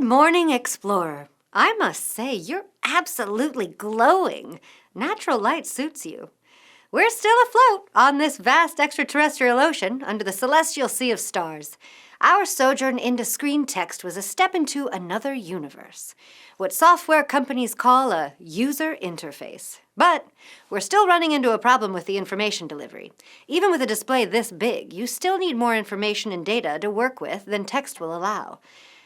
morning, Explorer. I must say, you're absolutely glowing. Natural light suits you. We're still afloat on this vast extraterrestrial ocean under the celestial sea of stars. Our sojourn into screen text was a step into another universe, what software companies call a user interface. But we're still running into a problem with the information delivery. Even with a display this big, you still need more information and data to work with than text will allow.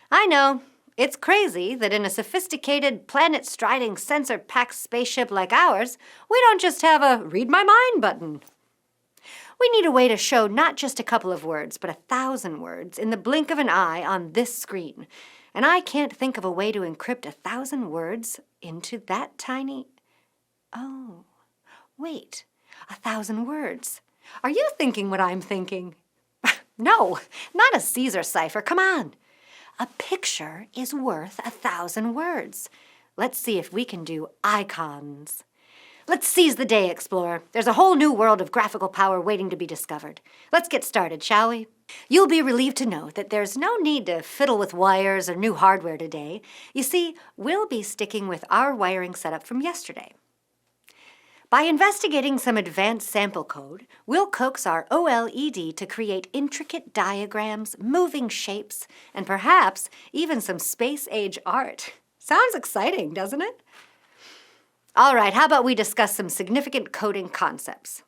I know. It's crazy that in a sophisticated, planet-striding, sensor-packed spaceship like ours, we don't just have a read my mind button. We need a way to show not just a couple of words, but 1,000 words in the blink of an eye on this screen. And I can't think of a way to encrypt 1,000 words into that tiny... Oh, wait, 1,000 words. Are you thinking what I'm thinking? No, not a Caesar cipher, come on. A picture is worth 1,000 words. Let's see if we can do icons. Let's seize the day, Explorer. There's a whole new world of graphical power waiting to be discovered. Let's get started, shall we? You'll be relieved to know that there's no need to fiddle with wires or new hardware today. You see, we'll be sticking with our wiring setup from yesterday. By investigating some advanced sample code, we'll coax our OLED to create intricate diagrams, moving shapes, and perhaps even some space-age art. Sounds exciting, doesn't it? All right, how about we discuss some significant coding concepts?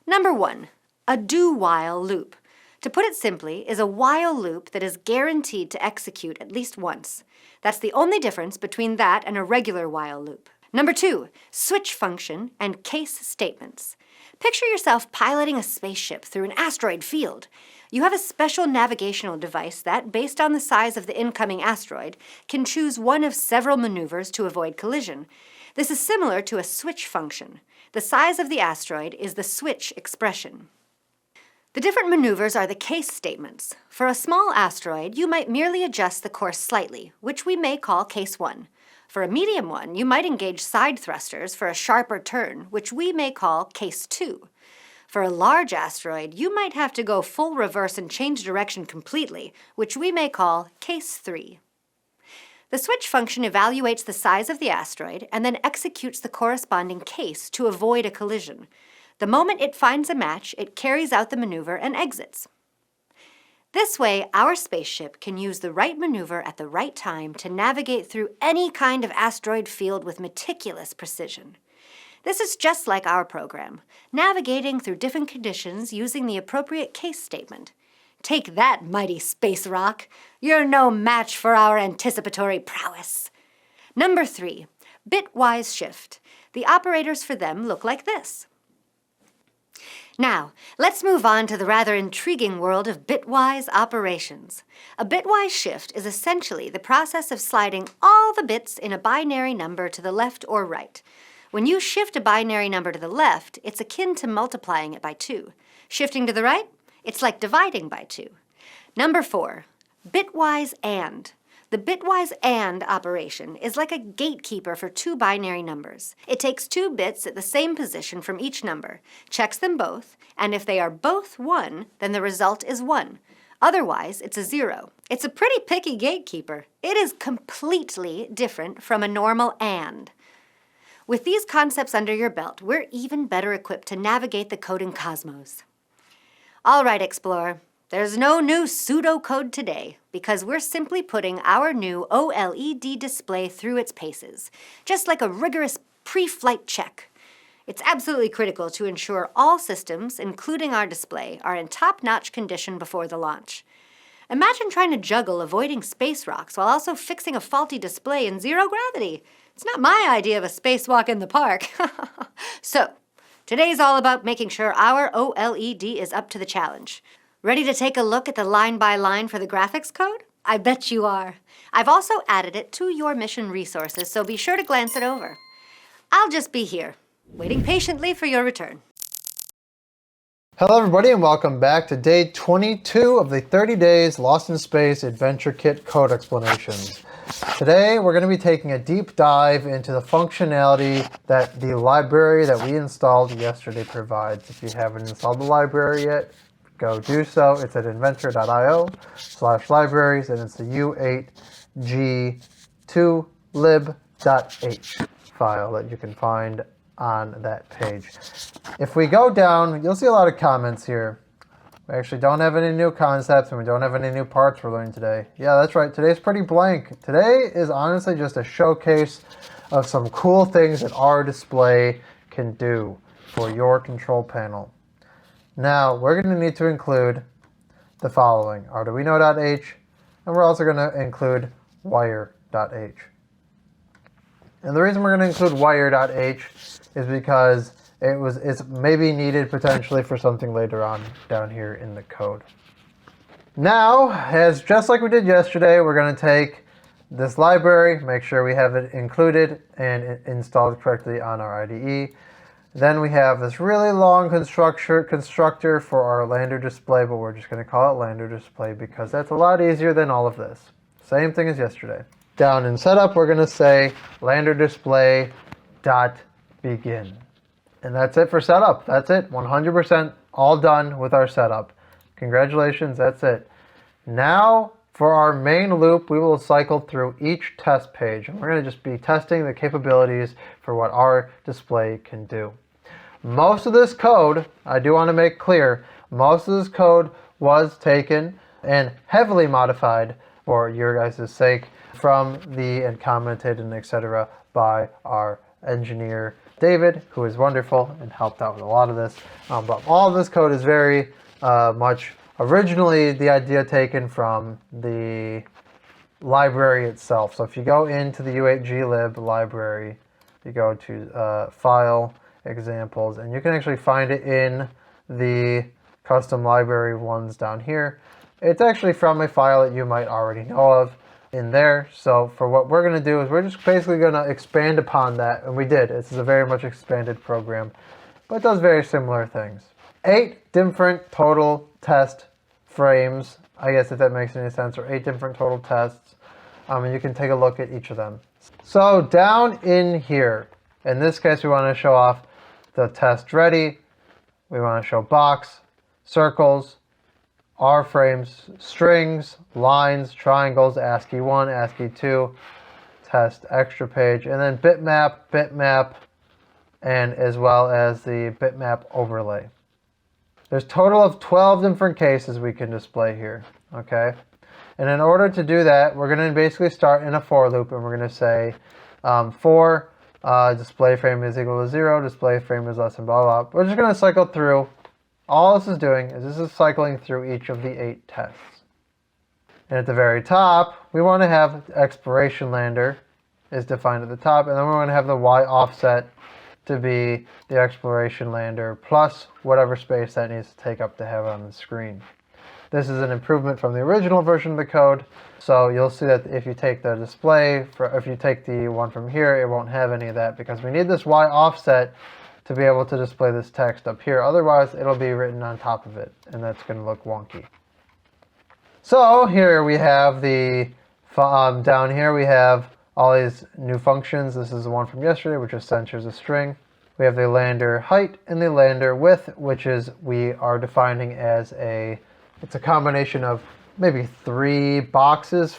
Number 1, a do-while loop. To put it simply, is a while loop that is guaranteed to execute at least once. That's the only difference between that and a regular while loop. Number 2, switch function and case statements. Picture yourself piloting a spaceship through an asteroid field. You have a special navigational device that, based on the size of the incoming asteroid, can choose one of several maneuvers to avoid collision. This is similar to a switch function. The size of the asteroid is the switch expression. The different maneuvers are the case statements. For a small asteroid, you might merely adjust the course slightly, which we may call case 1. For a medium one, you might engage side thrusters for a sharper turn, which we may call case 2. For a large asteroid, you might have to go full reverse and change direction completely, which we may call case 3. The switch function evaluates the size of the asteroid and then executes the corresponding case to avoid a collision. The moment it finds a match, it carries out the maneuver and exits. This way, our spaceship can use the right maneuver at the right time to navigate through any kind of asteroid field with meticulous precision. This is just like our program, navigating through different conditions using the appropriate case statement. Take that, mighty space rock. You're no match for our anticipatory prowess. Number 3, bitwise shift. The operators for them look like this. Now, let's move on to the rather intriguing world of bitwise operations. A bitwise shift is essentially the process of sliding all the bits in a binary number to the left or right. When you shift a binary number to the left, it's akin to multiplying it by 2. Shifting to the right, it's like dividing by 2. Number 4, bitwise AND. The bitwise AND operation is like a gatekeeper for 2 binary numbers. It takes 2 bits at the same position from each number, checks them both, and if they are both 1, then the result is 1. Otherwise, it's a 0. It's a pretty picky gatekeeper. It is completely different from a normal AND. With these concepts under your belt, we're even better equipped to navigate the coding cosmos. All right, Explorer. There's no new pseudocode today because we're simply putting our new OLED display through its paces, just like a rigorous pre-flight check. It's absolutely critical to ensure all systems, including our display, are in top-notch condition before the launch. Imagine trying to juggle avoiding space rocks while also fixing a faulty display in zero gravity. It's not my idea of a spacewalk in the park. So, today's all about making sure our OLED is up to the challenge. Ready to take a look at the line-by-line for the graphics code? I bet you are. I've also added it to your mission resources, so be sure to glance it over. I'll just be here, waiting patiently for your return. Hello everybody and welcome back to day 22 of the 30 Days Lost in Space Adventure Kit code explanations. Today we're going to be taking a deep dive into the functionality that the library that we installed yesterday provides. If you haven't installed the library yet, go do so. It's at inventor.io/libraries and it's the U8 uag2lib.h file that you can find on that page. If we go down, you'll see a lot of comments here. We actually don't have any new concepts and we don't have any new parts we're learning today. Yeah, that's right. Today's pretty blank. Today is honestly just a showcase of some cool things that our display can do for your control panel. Now, we're going to need to include the following: Arduino.h, and we're also going to include Wire.h. And the reason we're going to include Wire.h is because it's maybe needed potentially for something later on down here in the code. Now, just like we did yesterday, we're going to take this library, make sure we have it included and installed correctly on our IDE. Then we have this really long constructor for our Lander display, but we're just going to call it Lander display because that's a lot easier than all of this. Same thing as yesterday. Down in setup, we're going to say Lander display dot begin. And that's it for setup. That's it. 100% all done with our setup. Congratulations, that's it. Now, for our main loop, we will cycle through each test page. And we're going to just be testing the capabilities for what our display can do. Most of this code, I do want to make clear, most of this code was taken and heavily modified for your guys' sake from and commented and etc. by our engineer David, who is wonderful and helped out with a lot of this. But all of this code is very much originally the idea taken from the library itself. So if you go into the u8glib library, you go to File, Examples, and you can actually find it in the custom library ones down here. It's actually from a file that you might already know of in there. So for what we're going to do is we're just basically going to expand upon that, and we did. This is a very much expanded program, but it does very similar things. 8 different total test frames, I guess if that makes any sense, or 8 different total tests, and you can take a look at each of them. So down in here, in this case, we want to show off the test ready. We want to show box, circles, R frames, strings, lines, triangles, ASCII1, ASCII2, test extra page, and then bitmap, and as well as the bitmap overlay. There's a total of 12 different cases we can display here, okay? And in order to do that, we're going to basically start in a for loop, and we're going to say for display frame is equal to 0, display frame is less than blah, blah, blah. We're just going to cycle through. All this is doing is this is cycling through each of the 8 tests. And at the very top, we want to have exploration lander is defined at the top, and then we're going to have the Y offset to be the exploration lander plus whatever space that needs to take up to have it on the screen. This is an improvement from the original version of the code. So you'll see that if you take the display, if you take the one from here, it won't have any of that because we need this Y offset to be able to display this text up here. Otherwise, it'll be written on top of it, and that's going to look wonky. So here we have down here we have all these new functions. This is the one from yesterday, which is censors a string. We have the lander height and the lander width, which is we are defining as it's a combination of maybe 4 boxes,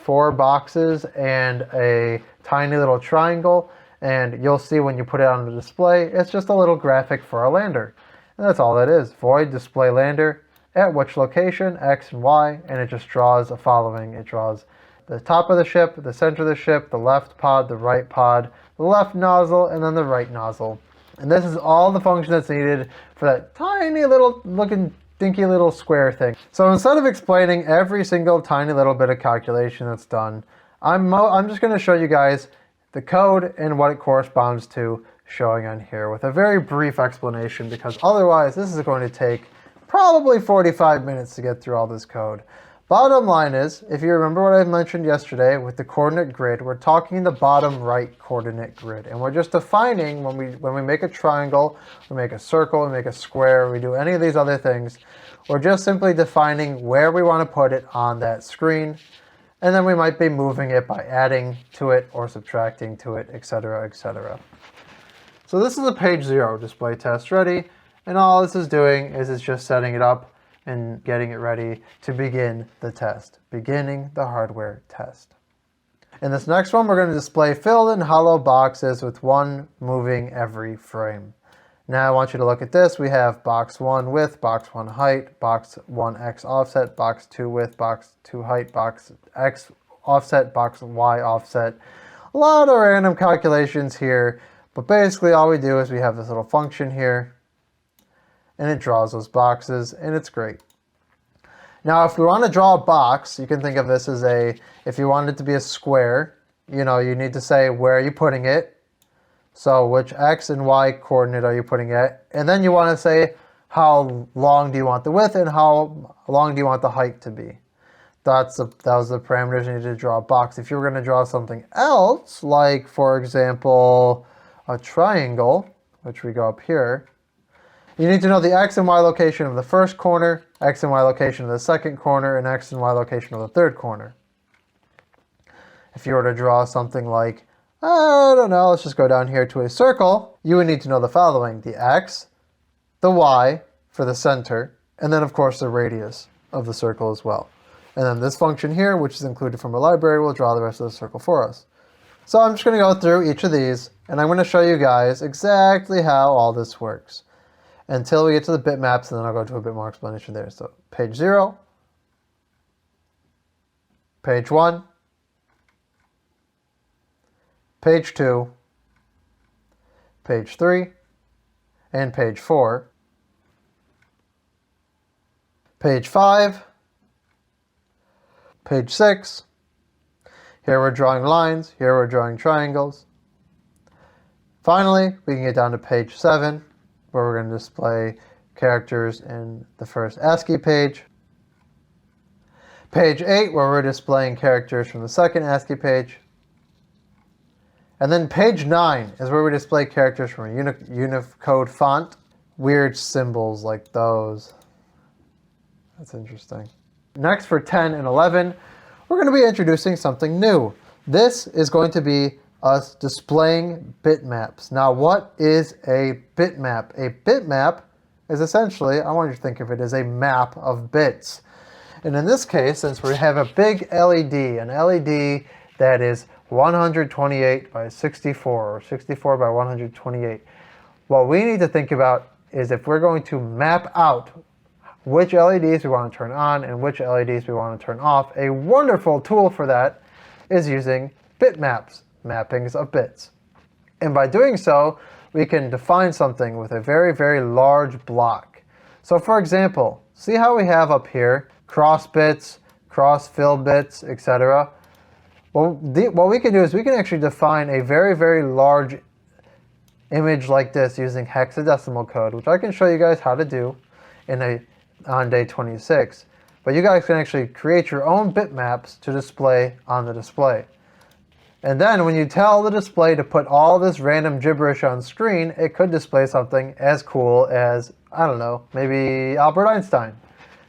and a tiny little triangle. And you'll see when you put it on the display, it's just a little graphic for our lander. And that's all that is. Void display lander at which location, X and Y, and it just draws the following. It draws the top of the ship, the center of the ship, the left pod, the right pod, the left nozzle, and then the right nozzle. And this is all the function that's needed for that tiny little looking dinky little square thing. So instead of explaining every single tiny little bit of calculation that's done, I'm just going to show you guys the code and what it corresponds to showing on here with a very brief explanation, because otherwise this is going to take probably 45 minutes to get through all this code. Bottom line is, if you remember what I mentioned yesterday with the coordinate grid, we're talking the bottom right coordinate grid, and we're just defining when we make a triangle, we make a circle, we make a square, we do any of these other things, we're just simply defining where we want to put it on that screen. And then we might be moving it by adding to it or subtracting to it, etc., etc. So this is a page 0, display test ready. And all this is doing is it's just setting it up and getting it ready to begin the test, beginning the hardware test. In this next one, we're going to display filled in hollow boxes with one moving every frame. Now I want you to look at this. We have box 1 width, box 1 height, box 1 X offset, box 2 width, box 2 height, box X offset, box Y offset. A lot of random calculations here, but basically all we do is we have this little function here, and it draws those boxes, and it's great. Now, if we want to draw a box, you can think of this as if you want it to be a square, you need to say where are you putting it. So which X and Y coordinate are you putting it? And then you want to say how long do you want the width and how long do you want the height to be. That was the parameters you need to draw a box. If you were going to draw something else, like for example, a triangle, which we go up here, you need to know the X and Y location of the first corner, X and Y location of the second corner, and X and Y location of the third corner. If you were to draw something like, I don't know, let's just go down here to a circle, you would need to know the following: the X, the Y for the center, and then of course the radius of the circle as well. And then this function here, which is included from our library, will draw the rest of the circle for us. So I'm just going to go through each of these, and I'm going to show you guys exactly how all this works until we get to the bitmaps, and then I'll go into a bit more explanation there. So page 0, page 1, page 2, page 3, and page 4, page 5, page 6. Here we're drawing lines, here we're drawing triangles. Finally, we can get down to page 7, where we're going to display characters in the first ASCII page. Page 8, where we're displaying characters from the second ASCII page. And then page 9 is where we display characters from a Unicode font. Weird symbols like those. That's interesting. Next, for 10 and 11, we're going to be introducing something new. This is going to be us displaying bitmaps. Now, what is a bitmap? A bitmap is essentially, I want you to think of it as a map of bits. And in this case, since we have a big LED, an LED that is 128 by 64 or 64 by 128, what we need to think about is if we're going to map out which LEDs we want to turn on and which LEDs we want to turn off, a wonderful tool for that is using bitmaps, mappings of bits. And by doing so, we can define something with a very, very large block. So for example, see how we have up here cross bits, cross fill bits, etc. Well, what we can do is we can actually define a very, very large image like this using hexadecimal code, which I can show you guys how to do on day 26. But you guys can actually create your own bitmaps to display on the display. And then when you tell the display to put all this random gibberish on screen, it could display something as cool as, I don't know, maybe Albert Einstein.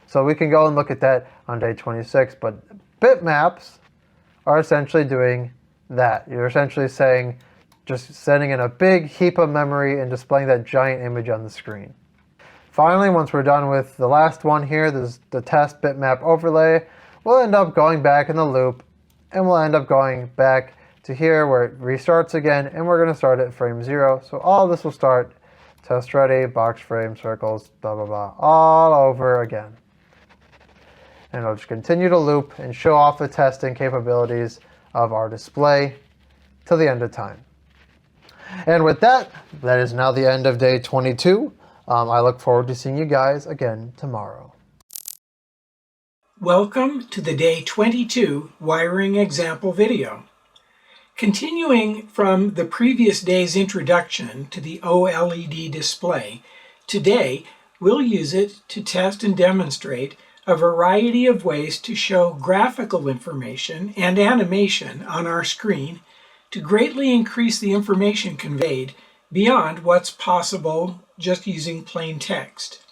So we can go and look at that on day 26. But bitmaps are essentially doing that. You're essentially saying, just sending in a big heap of memory and displaying that giant image on the screen. Finally, once we're done with the last one here, this is the test bitmap overlay, we'll end up going back in the loop, and we'll end up going back to here where it restarts again, and we're going to start at frame 0. So all this will start test ready, box frame, circles, blah, blah, blah, all over again. And it'll just continue to loop and show off the testing capabilities of our display till the end of time. And with that, that is now the end of day 22. I look forward to seeing you guys again tomorrow. Welcome to the day 22 wiring example video. Continuing from the previous day's introduction to the OLED display, today we'll use it to test and demonstrate a variety of ways to show graphical information and animation on our screen to greatly increase the information conveyed beyond what's possible just using plain text.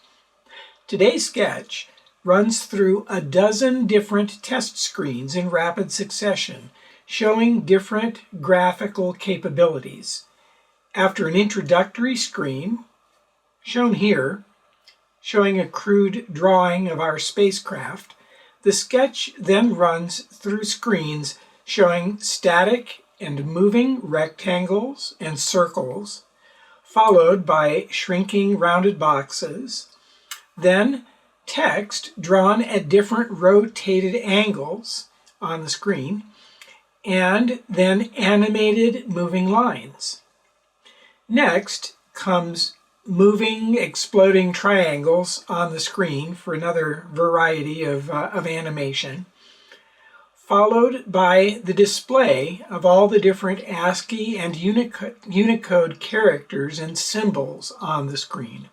Today's sketch runs through a dozen different test screens in rapid succession, showing different graphical capabilities. After an introductory screen, shown here, showing a crude drawing of our spacecraft, the sketch then runs through screens showing static and moving rectangles and circles, followed by shrinking rounded boxes, then text drawn at different rotated angles on the screen, and then animated moving lines. Next comes moving exploding triangles on the screen for another variety of animation, followed by the display of all the different ASCII and Unicode characters and symbols on the screen.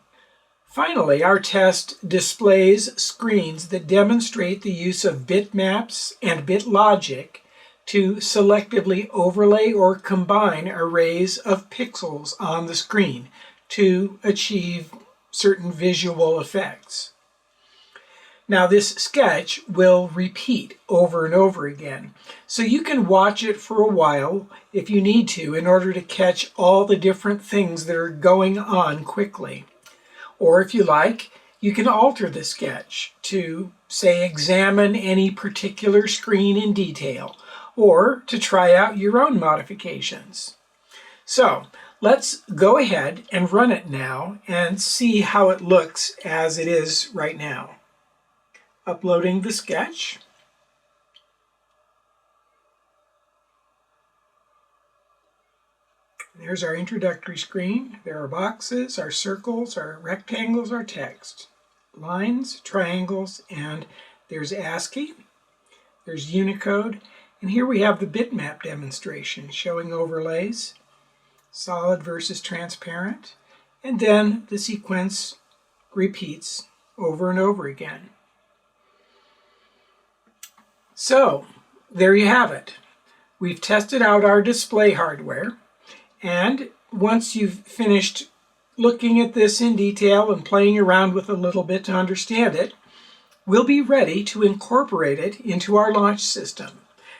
Finally, our test displays screens that demonstrate the use of bitmaps and bitlogic to selectively overlay or combine arrays of pixels on the screen to achieve certain visual effects. Now, this sketch will repeat over and over again, so you can watch it for a while if you need to in order to catch all the different things that are going on quickly. Or if you like, you can alter the sketch to, say, examine any particular screen in detail, or to try out your own modifications. So, let's go ahead and run it now and see how it looks as it is right now. Uploading the sketch. There's our introductory screen. There are boxes, our circles, our rectangles, our text, lines, triangles, and there's ASCII, there's Unicode, and here we have the bitmap demonstration showing overlays, solid versus transparent, and then the sequence repeats over and over again. So, there you have it. We've tested out our display hardware, and once you've finished looking at this in detail and playing around with it a little bit to understand it, we'll be ready to incorporate it into our launch system.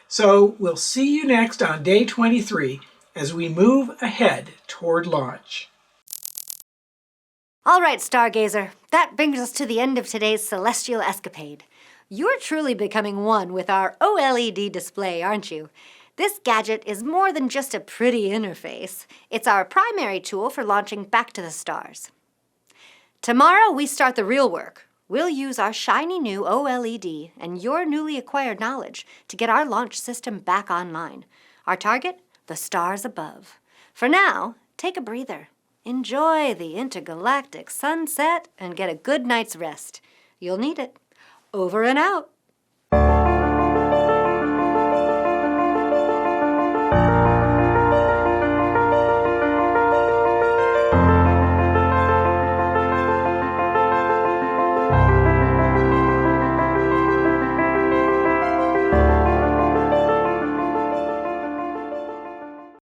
So we'll see you next on day 23 as we move ahead toward launch. All right, Stargazer, that brings us to the end of today's celestial escapade. You're truly becoming one with our OLED display, aren't you? This gadget is more than just a pretty interface. It's our primary tool for launching back to the stars. Tomorrow, we start the real work. We'll use our shiny new OLED and your newly acquired knowledge to get our launch system back online. Our target? The stars above. For now, take a breather. Enjoy the intergalactic sunset and get a good night's rest. You'll need it. Over and out.